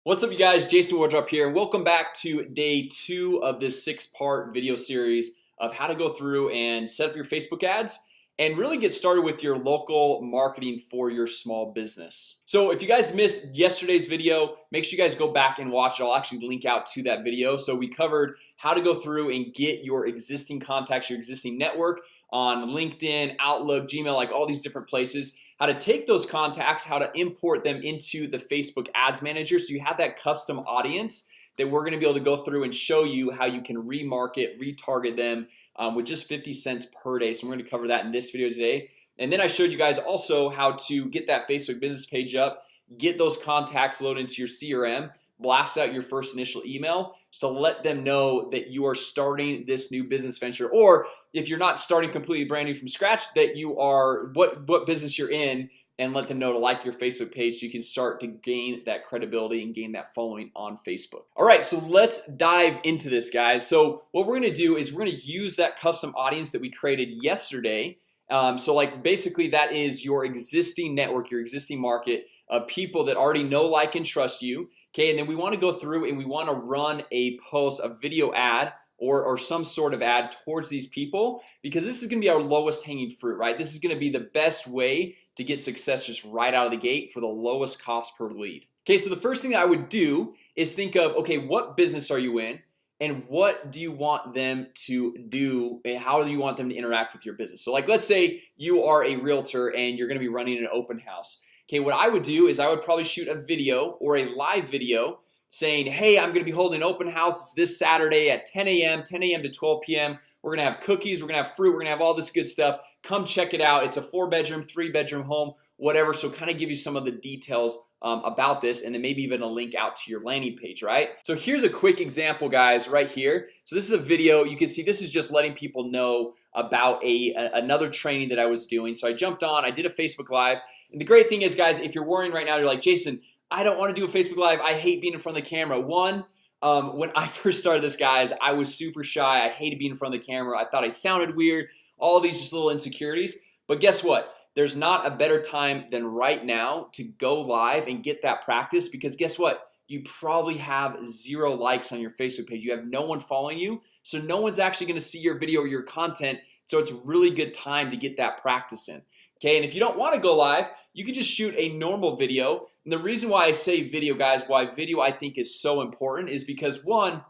What's up, you guys? Jason Wardrop here, and welcome back to day 2 of this 6-part video series of how to go through and set up your Facebook ads and really get started with your local marketing for your small business. So if you guys missed yesterday's video, make sure you guys go back and watch it. I'll actually link out to that video. So we covered how to go through and get your existing contacts, your existing network on LinkedIn, Outlook, Gmail, like all these different places, how to take those contacts, how to import them into the Facebook Ads Manager so you have that custom audience that we're gonna be able to go through and show you how you can remarket, retarget them with just 50 cents per day. So we're gonna cover that in this video today. And then I showed you guys also how to get that Facebook business page up, get those contacts loaded into your CRM, blast out your first initial email just to let them know that you are starting this new business venture, or if you're not starting completely brand new from scratch, that you are what business you're in, and let them know to like your Facebook page so you can start to gain that credibility and gain that following on Facebook. All right, so let's dive into this, guys. So what we're gonna do is we're gonna use that custom audience that we created yesterday. So like basically that is your existing network, your existing market of people that already know, like, and trust you. Okay, and then we want to go through and we want to run a post, a video ad or some sort of ad towards these people, because this is gonna be our lowest hanging fruit, right? This is gonna be the best way to get success just right out of the gate for the lowest cost per lead. Okay, so the first thing I would do is think of, okay, what business are you in? And what do you want them to do, and how do you want them to interact with your business? So like, let's say you are a realtor and you're gonna be running an open house. Okay, what I would do is I would probably shoot a video or a live video saying, hey, I'm gonna be holding an open house. It's this Saturday at 10 a.m. to 12 p.m. We're gonna have cookies, we're gonna have fruit, we're gonna have all this good stuff. Come check it out. It's a 4-bedroom, 3-bedroom home, whatever. So kind of give you some of the details about this, and then maybe even a link out to your landing page, right? So here's a quick example, guys, right here. So this is a video. You can see this is just letting people know about another training that I was doing. So I jumped on, I did a Facebook Live, and the great thing is, guys, if you're worrying right now, you're like, Jason, I don't want to do a Facebook Live. I hate being in front of the camera. When I first started this, guys, I was super shy. I hated being in front of the camera. I thought I sounded weird, all these just little insecurities. But guess what? There's not a better time than right now to go live and get that practice, because guess what? You probably have 0 likes on your Facebook page. You have no one following you, so no one's actually going to see your video or your content. So it's a really good time to get that practice in. Okay, and if you don't want to go live, you can just shoot a normal video. And the reason why I say video, guys, why video I think is so important is because, one,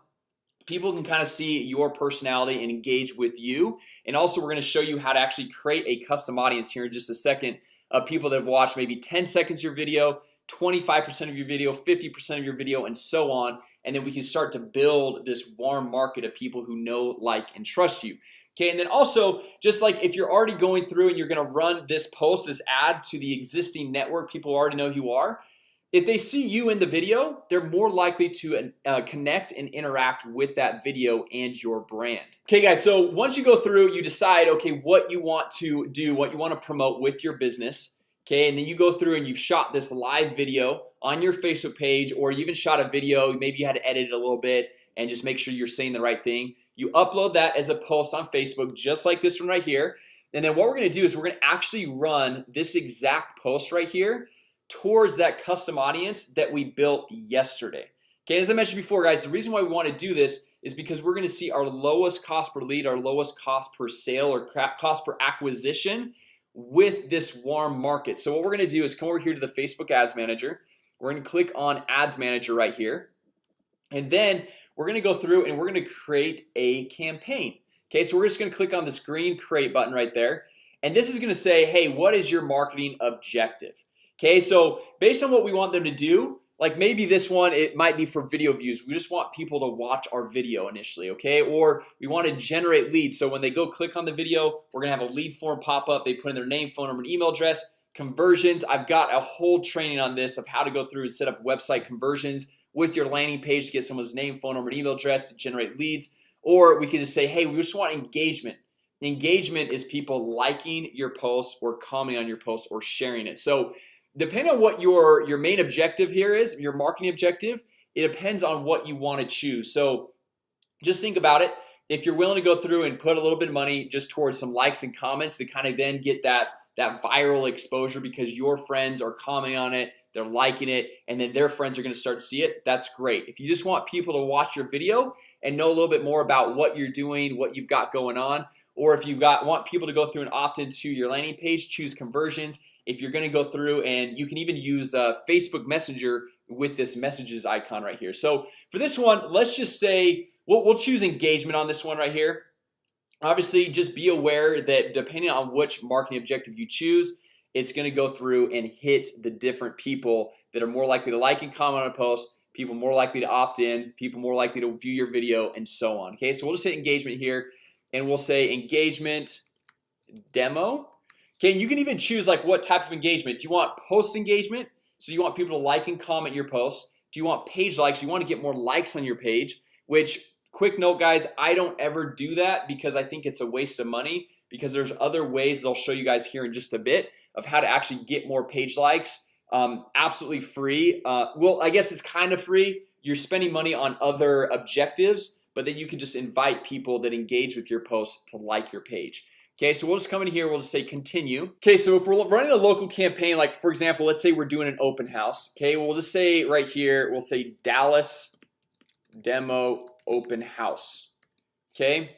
people can kind of see your personality and engage with you. And also we're going to show you how to actually create a custom audience here in just a second of people that have watched maybe 10 seconds of your video, 25% of your video, 50% of your video, and so on. And then we can start to build this warm market of people who know, like, and trust you. Okay, and then also, just like if you're already going through and you're gonna run this post, this ad to the existing network, people who already know who you are, if they see you in the video, they're more likely to connect and interact with that video and your brand. Okay, guys, so once you go through, you decide, okay, what you want to do, what you want to promote with your business. Okay, and then you go through and you've shot this live video on your Facebook page, or you even shot a video, maybe you had to edit it a little bit and just make sure you're saying the right thing. You upload that as a post on Facebook, just like this one right here. And then what we're gonna do is we're gonna actually run this exact post right here towards that custom audience that we built yesterday. Okay, as I mentioned before, guys, the reason why we want to do this is because we're gonna see our lowest cost per lead, our lowest cost per sale, or cost per acquisition with this warm market. So what we're gonna do is come over here to the Facebook Ads Manager. We're gonna click on Ads Manager right here, and then we're gonna go through and we're gonna create a campaign. Okay, so we're just gonna click on this green create button right there, and this is gonna say, hey, what is your marketing objective? Okay, so based on what we want them to do, like maybe this one, it might be for video views. We just want people to watch our video initially, okay? Or we want to generate leads. So when they go click on the video, we're gonna have a lead form pop up. They put in their name, phone number, and email address. Conversions, I've got a whole training on this of how to go through and set up website conversions with your landing page to get someone's name, phone number, and email address to generate leads. Or we could just say, hey, we just want engagement. Engagement is people liking your post or commenting on your post or sharing it. So depending on what your main objective here is, your marketing objective, it depends on what you want to choose. So just think about it. If you're willing to go through and put a little bit of money just towards some likes and comments to kind of then get that that viral exposure because your friends are commenting on it, they're liking it, and then their friends are gonna start to see it. That's great. If you just want people to watch your video and know a little bit more about what you're doing, what you've got going on, or if you want people to go through and opt into your landing page, choose conversions. If you're gonna go through, and you can even use Facebook Messenger with this messages icon right here. So for this one, let's just say we'll choose engagement on this one right here. Obviously, just be aware that depending on which marketing objective you choose, it's going to go through and hit the different people that are more likely to like and comment on a post, people more likely to opt in, people more likely to view your video, and so on. Okay, so we'll just hit engagement here, and we'll say engagement demo. Okay, and you can even choose like what type of engagement. Do you want post engagement? So you want people to like and comment your post? Do you want page likes? You want to get more likes on your page? Which, quick note guys, I don't ever do that because I think it's a waste of money, because there's other ways they'll show you guys here in just a bit of how to actually get more page likes absolutely free. Well, I guess it's kind of free. You're spending money on other objectives, but then you can just invite people that engage with your post to like your page. Okay, so we'll just come in here, we'll just say continue. Okay, so if we're running a local campaign, like for example, let's say we're doing an open house. Okay, we'll just say right here, we'll say Dallas demo open house. Okay,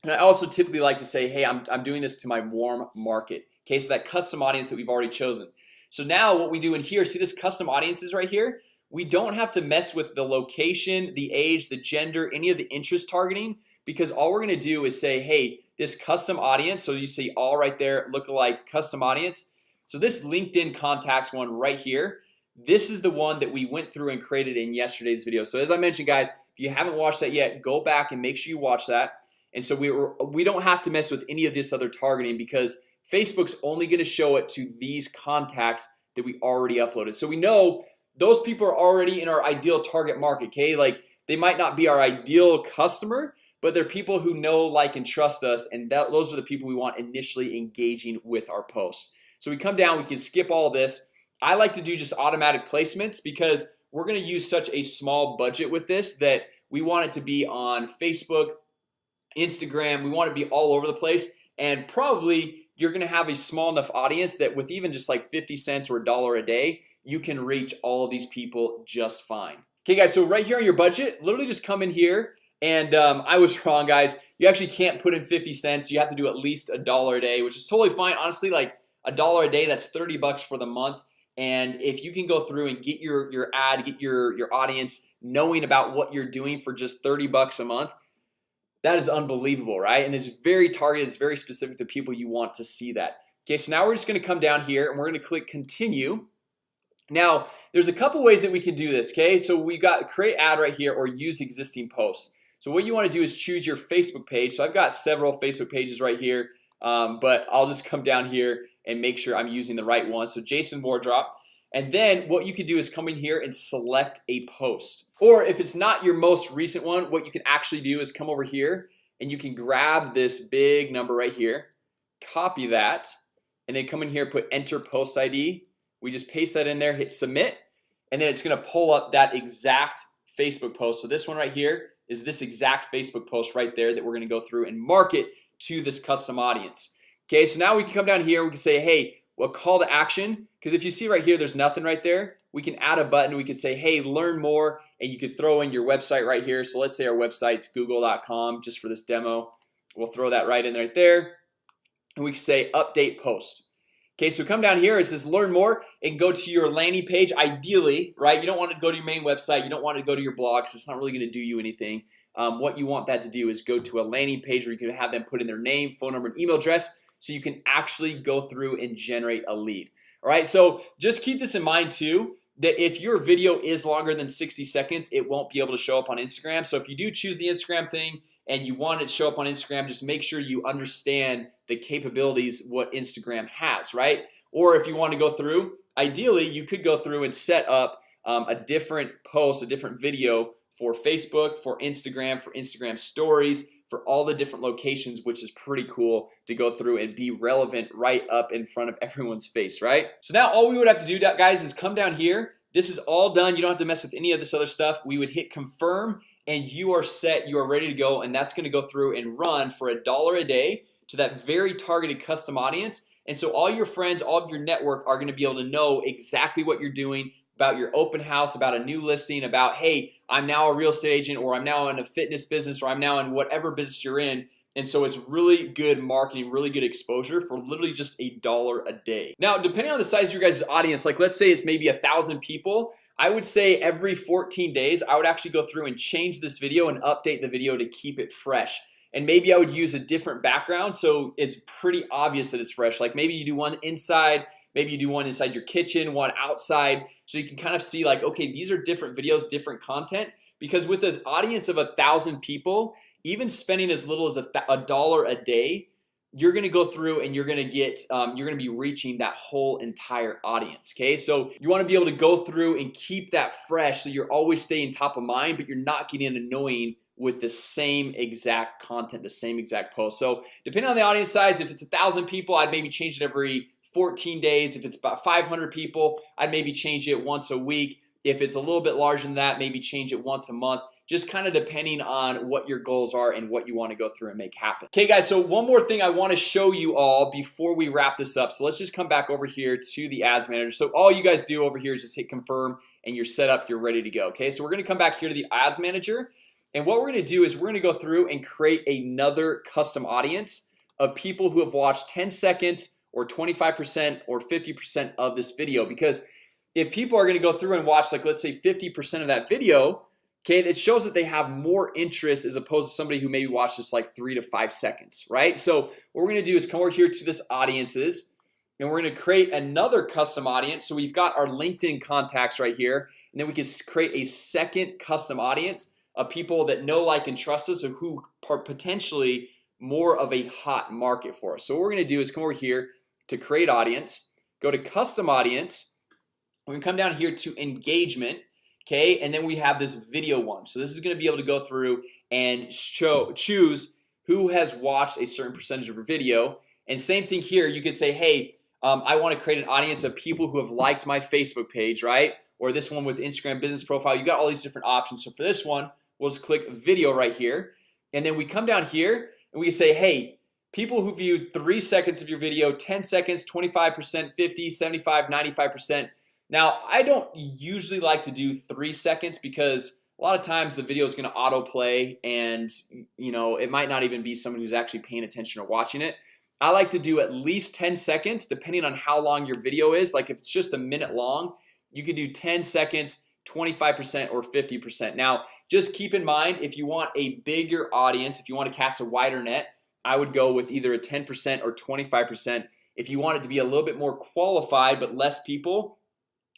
and I also typically like to say, hey, I'm doing this to my warm market. Okay, so that custom audience that we've already chosen. So now what we do in here, see this custom audiences right here, we don't have to mess with the location, the age, the gender, any of the interest targeting, because all we're gonna do is say, hey, this custom audience, so you see all right there, lookalike custom audience. So this LinkedIn contacts one right here, this is the one that we went through and created in yesterday's video. So as I mentioned guys, if you haven't watched that yet, go back and make sure you watch that. And so we don't have to mess with any of this other targeting, because Facebook's only going to show it to these contacts that we already uploaded. So we know those people are already in our ideal target market. Okay, like they might not be our ideal customer, but they're people who know, like, and trust us, and those are the people we want initially engaging with our posts. So we come down, we can skip all this. I like to do just automatic placements because we're going to use such a small budget with this that we want it to be on Facebook, Instagram. We want to be all over the place, and probably you're gonna have a small enough audience that with even just like 50 cents or $1 a day, you can reach all of these people just fine. Okay guys, so right here on your budget, literally just come in here, and I was wrong guys, you actually can't put in 50 cents. You have to do at least $1 a day, which is totally fine. Honestly, like $1 a day, that's 30 bucks for the month. And if you can go through and get your ad, get your audience knowing about what you're doing for just 30 bucks a month, that is unbelievable, right? And it's very targeted, it's very specific to people you want to see that. Okay, so now we're just gonna come down here and we're gonna click continue. Now there's a couple ways that we can do this. Okay, so we got create ad right here, or use existing posts. So what you want to do is choose your Facebook page. So I've got several Facebook pages right here, but I'll just come down here and make sure I'm using the right one. So Jason Wardrop. And then what you can do is come in here and select a post, or if it's not your most recent one, what you can actually do is come over here and you can grab this big number right here, copy that, and then come in here, put enter post ID. We just paste that in there, hit submit, and then it's gonna pull up that exact Facebook post. So this one right here is this exact Facebook post right there that we're gonna go through and market to this custom audience. Okay, so now we can come down here, we can say, hey, a call to action, because if you see right here there's nothing right there, we can add a button. We can say, hey, learn more, and you could throw in your website right here. So let's say our website's google.com just for this demo. We'll throw that right in right there, and we can say update post. Okay, so come down here, it says learn more, and go to your landing page. Ideally, right, you don't want to go to your main website, you don't want to go to your blogs. It's not really going to do you anything. What you want that to do is go to a landing page where you can have them put in their name, phone number, and email address, so you can actually go through and generate a lead. All right, so just keep this in mind too, that if your video is longer than 60 seconds, it won't be able to show up on Instagram. So if you do choose the Instagram thing and you want it to show up on Instagram, just make sure you understand the capabilities what Instagram has, right? Or if you want to go through, ideally you could go through and set up a different post, a different video for Facebook, for Instagram stories, for all the different locations, which is pretty cool to go through and be relevant right up in front of everyone's face, right? So now all we would have to do, guys, is come down here. This is all done. You don't have to mess with any of this other stuff. We would hit confirm, and you are set, you are ready to go, and that's going to go through and run for $1 a day to that very targeted custom audience. And so all your friends, all of your network are going to be able to know exactly what you're doing, about your open house, about a new listing, about, hey, I'm now a real estate agent, or I'm now in a fitness business, or I'm now in whatever business you're in. And so it's really good marketing, really good exposure for literally just $1 a day. Now, depending on the size of your guys' audience, like let's say it's maybe 1,000 people, I would say every 14 days I would actually go through and change this video and update the video to keep it fresh. And maybe I would use a different background so it's pretty obvious that it's fresh. Like maybe you do one inside, maybe you do one inside your kitchen, one outside, so you can kind of see like, okay, these are different videos, different content. Because with an audience of 1,000 people, even spending as little as $1 a day, you're gonna go through and you're gonna get you're gonna be reaching that whole entire audience. Okay, so you want to be able to go through and keep that fresh so you're always staying top of mind, but you're not getting annoying with the same exact content, the same exact post. So depending on the audience size, if it's 1,000 people, I'd maybe change it every 14 days. If it's about 500 people, I'd maybe change it once a week. If it's a little bit larger than that, maybe change it once a month, just kind of depending on what your goals are and what you want to go through and make happen. Okay guys, so one more thing I want to show you all before we wrap this up. So let's just come back over here to the ads manager. So all you guys do over here is just hit confirm and you're set up, you're ready to go. Okay, so we're gonna come back here to the ads manager, and what we're gonna do is we're gonna go through and create another custom audience of people who have watched 10 seconds or 25% or 50% of this video. Because if people are gonna go through and watch, like let's say 50% of that video, okay, it shows that they have more interest as opposed to somebody who maybe watched just like 3 to 5 seconds, right? So what we're gonna do is come over here to this audiences, and we're gonna create another custom audience. So we've got our LinkedIn contacts right here, and then we can create a second custom audience of people that know, like, and trust us, or who are potentially more of a hot market for us. So what we're gonna do is come over here to create audience, go to custom audience, we're gonna come down here to engagement. Okay, and then we have this video one. So this is going to be able to go through and choose who has watched a certain percentage of your video. And same thing here, you could say, hey, I want to create an audience of people who have liked my Facebook page, right? Or this one with Instagram business profile. You got all these different options. So for this one, we'll just click video right here, and then we come down here and we can say, hey, people who viewed 3 seconds of your video, 10 seconds, 25%, 50, 75, 95%. Now, I don't usually like to do 3 seconds because a lot of times the video is going to autoplay, and you know, it might not even be someone who's actually paying attention or watching it. I like to do at least 10 seconds depending on how long your video is. Like if it's just a minute long, you could do 10 seconds, 25% or 50%. Now, just keep in mind, if you want a bigger audience, if you want to cast a wider net, I would go with either a 10% or 25%. If you want it to be a little bit more qualified but less people,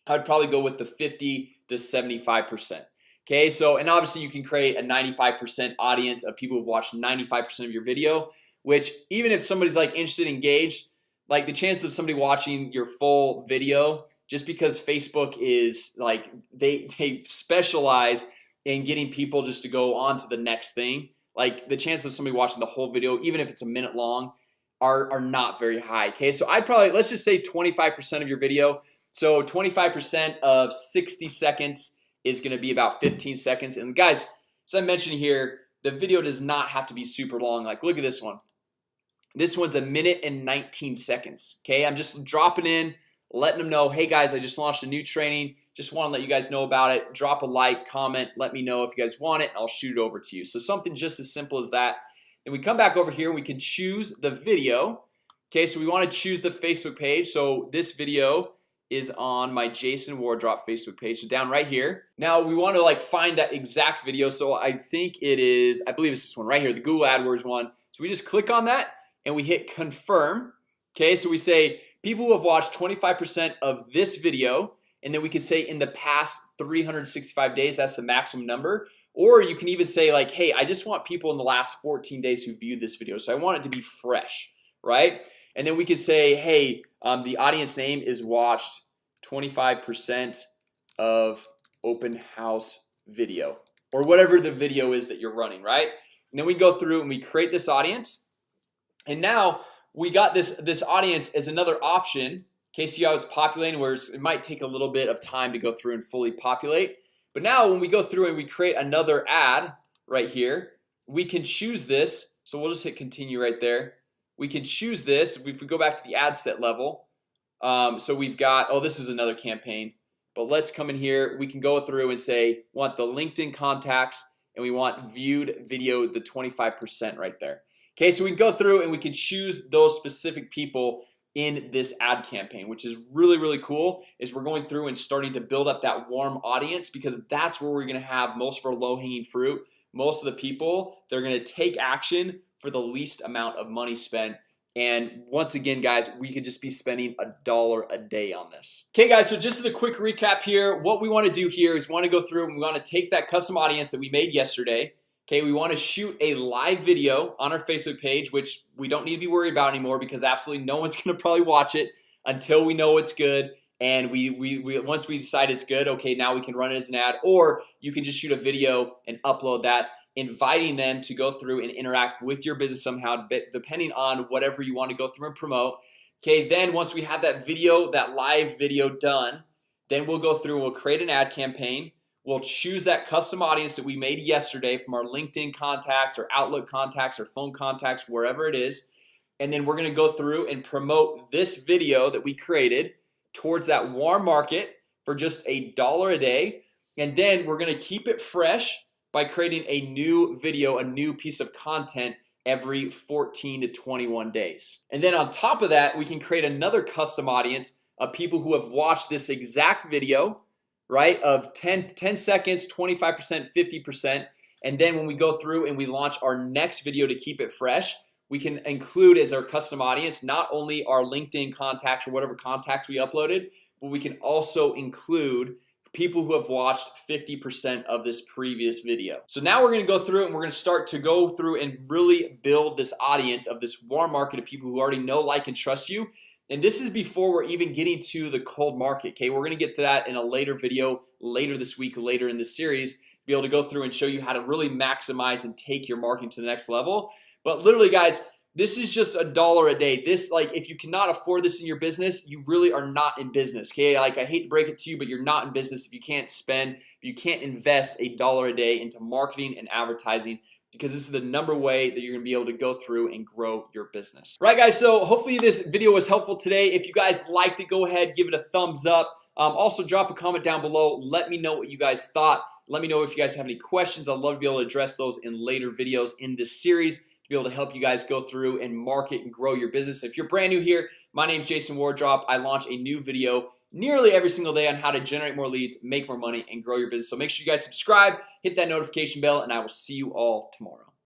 I would probably go with the 50 to 75%. Okay, so and obviously you can create a 95% audience of people who've watched 95% of your video, which even if somebody's like interested, engaged, like the chances of somebody watching your full video, just because Facebook is like they specialize in getting people just to go on to the next thing, like the chances of somebody watching the whole video, even if it's a minute long, are not very high. Okay, so I'd probably, let's just say 25% of your video. So 25% of 60 seconds is going to be about 15 seconds. And guys, as I mentioned here, the video does not have to be super long. Like look at this one. This one's a minute and 19 seconds. Okay, I'm just dropping in, letting them know, hey guys, I just launched a new training. Just want to let you guys know about it. Drop a like, comment, let me know if you guys want it, and I'll shoot it over to you. So something just as simple as that. And we come back over here and we can choose the video. Okay, so we want to choose the Facebook page. So this video is on my Jason Wardrop Facebook page, so down right here. Now we want to like find that exact video. So I think it is, I believe it's this one right here, the Google AdWords one. So we just click on that and we hit confirm. Okay, so we say people who have watched 25% of this video, and then we can say in the past 365 days. That's the maximum number. Or you can even say like, hey, I just want people in the last 14 days who viewed this video, so I want it to be fresh, right? And then we could say, hey, the audience name is watched 25% of open house video, or whatever the video is that you're running, right? And then we go through and we create this audience, and now we got this audience as another option. Okay, see how it's populating, where it might take a little bit of time to go through and fully populate. But now when we go through and we create another ad right here, we can choose this. So we'll just hit continue right there. we can choose this. If we go back to the ad set level, so we've got, oh, this is another campaign, but let's come in here. We can go through and say want the LinkedIn contacts, and we want viewed video, the 25% right there. Okay, so we can go through and we can choose those specific people in this ad campaign, which is really cool. Is we're going through and starting to build up that warm audience, because that's where we're gonna have most of our low-hanging fruit. Most of the people, they're gonna take action for the least amount of money spent. And once again, guys, we could just be spending $1 a day on this. Okay, guys, so just as a quick recap here, what we want to do here is we want to go through and we want to take that custom audience that we made yesterday. Okay, we want to shoot a live video on our Facebook page, which we don't need to be worried about anymore, because absolutely no one's gonna probably watch it until we know it's good. And once we decide it's good, okay, now we can run it as an ad. Or you can just shoot a video and upload that, inviting them to go through and interact with your business somehow, depending on whatever you want to go through and promote. Okay, then once we have that video, that live video done, then we'll go through and we'll create an ad campaign. We'll choose that custom audience that we made yesterday from our LinkedIn contacts or Outlook contacts or phone contacts, wherever it is. And then we're gonna go through and promote this video that we created towards that warm market for just $1 a day. And then we're gonna keep it fresh by creating a new video, a new piece of content every 14 to 21 days. And then on top of that, we can create another custom audience of people who have watched this exact video, right, of 10 seconds, 25%, 50%. And then when we go through and we launch our next video to keep it fresh, we can include as our custom audience not only our LinkedIn contacts or whatever contacts we uploaded, but we can also include people who have watched 50% of this previous video. So now we're gonna go through and we're gonna start to go through and really build this audience of this warm market of people who already know, like, and trust you. And this is before we're even getting to the cold market. Okay, we're gonna get to that in a later video later this week, later in this series, be able to go through and show you how to really maximize and take your marketing to the next level. But literally, guys, this is just $1 a day. This, like, if you cannot afford this in your business, you really are not in business. Okay, like, I hate to break it to you, but you're not in business if you can't spend, if you can't invest $1 a day into marketing and advertising, because this is the number way that you're gonna be able to go through and grow your business. Right, guys, so hopefully this video was helpful today. If you guys liked it, go ahead, give it a thumbs up. Also drop a comment down below. Let me know what you guys thought. Let me know if you guys have any questions. I'd love to be able to address those in later videos in this series, to be able to help you guys go through and market and grow your business. If you're brand new here, my name is Jason Wardrop. I launch a new video nearly every single day on how to generate more leads, make more money, and grow your business. So make sure you guys subscribe, hit that notification bell, and I will see you all tomorrow.